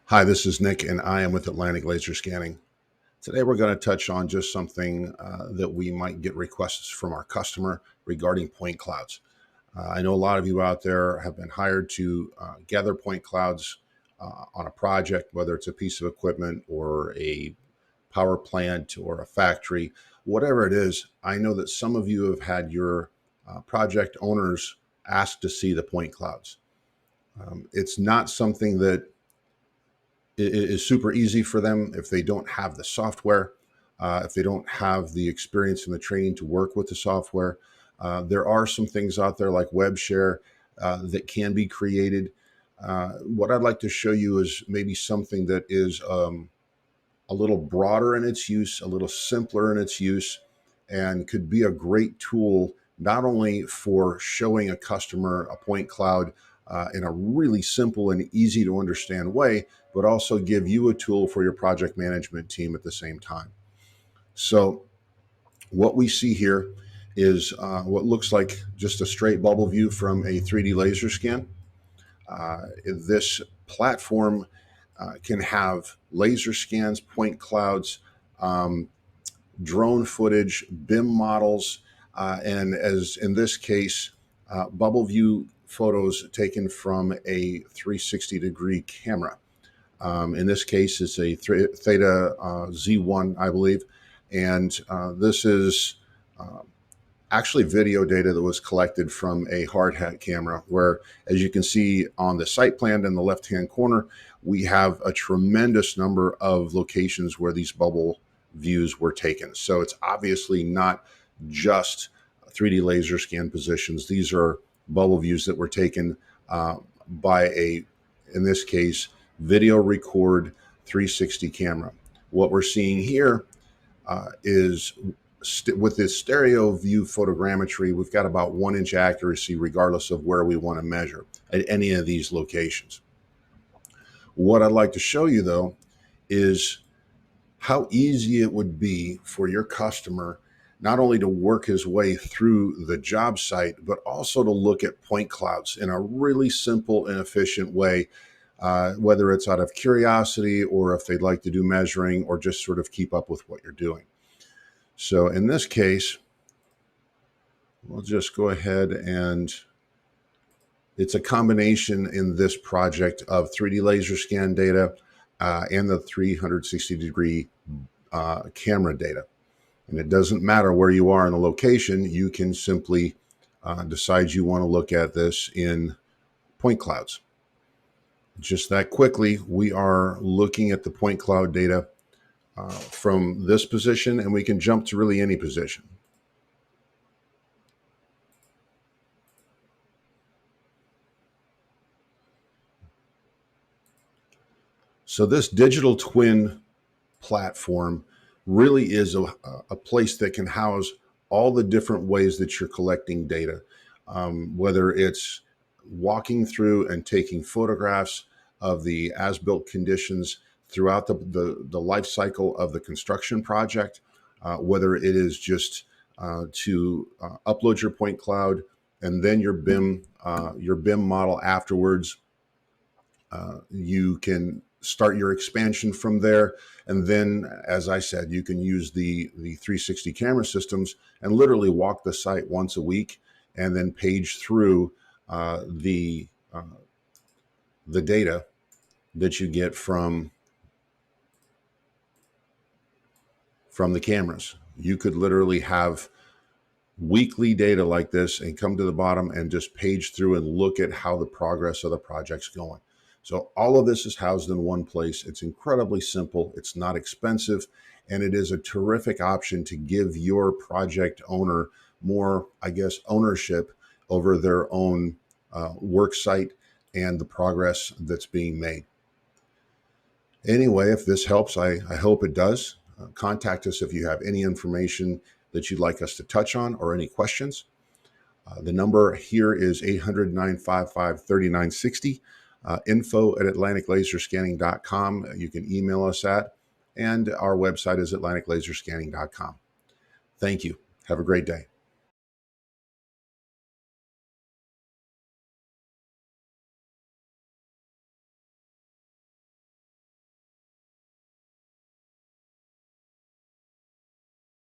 Hi, this is Nick, and I am with Atlantic Laser Scanning. Today, we're going to touch on just something that we might get requests from our customer regarding point clouds. I know a lot of you out there have been hired to gather point clouds on a project, whether it's a piece of equipment or a power plant or a factory, whatever it is. I know that some of you have had your project owners ask to see the point clouds. It's not something that it is super easy for them if they don't have the software, if they don't have the experience and the training to work with the software. There are some things out there like WebShare that can be created. What I'd like to show you is maybe something that is a little broader in its use, a little simpler in its use, and could be a great tool not only for showing a customer a point cloud in a really simple and easy to understand way, but also give you a tool for your project management team at the same time. So what we see here is what looks like just a straight bubble view from a 3D laser scan. This platform can have laser scans, point clouds, drone footage, BIM models, and as in this case, bubble view photos taken from a 360-degree camera. In this case, it's a Theta Z1, I believe, and this is actually video data that was collected from a hard hat camera where, as you can see on the site plan in the left-hand corner, we have a tremendous number of locations where these bubble views were taken. So it's obviously not just 3D laser scan positions. These are bubble views that were taken by in this case, video record 360 camera. What we're seeing here is with this stereo view photogrammetry, we've got about 1-inch accuracy regardless of where we want to measure at any of these locations. What I'd like to show you though is how easy it would be for your customer not only to work his way through the job site, but also to look at point clouds in a really simple and efficient way, whether it's out of curiosity or if they'd like to do measuring or just sort of keep up with what you're doing. So in this case, we'll just go ahead and it's a combination in this project of 3D laser scan data and the 360-degree camera data. And it doesn't matter where you are in the location, you can simply decide you want to look at this in point clouds. Just that quickly, we are looking at the point cloud data from this position, and we can jump to really any position. So this digital twin platform really is a place that can house all the different ways that you're collecting data, whether it's walking through and taking photographs of the as-built conditions throughout the life cycle of the construction project, whether it is just to upload your point cloud and then your BIM model afterwards. You can start your expansion from there. And then, as I said, you can use the 360 camera systems and literally walk the site once a week and then page through the data that you get from the cameras. You could literally have weekly data like this and come to the bottom and just page through and look at how the progress of the project's going. So all of this is housed in one place. It's incredibly simple. It's not expensive. And it is a terrific option to give your project owner more, I guess, ownership over their own work site and the progress that's being made. Anyway, if this helps, I hope it does. Contact us if you have any information that you'd like us to touch on or any questions. The number here is 800-955-3960. info@atlanticlaserscanning.com. You can email us at, and our website is atlanticlaserscanning.com. Thank you. Have a great day.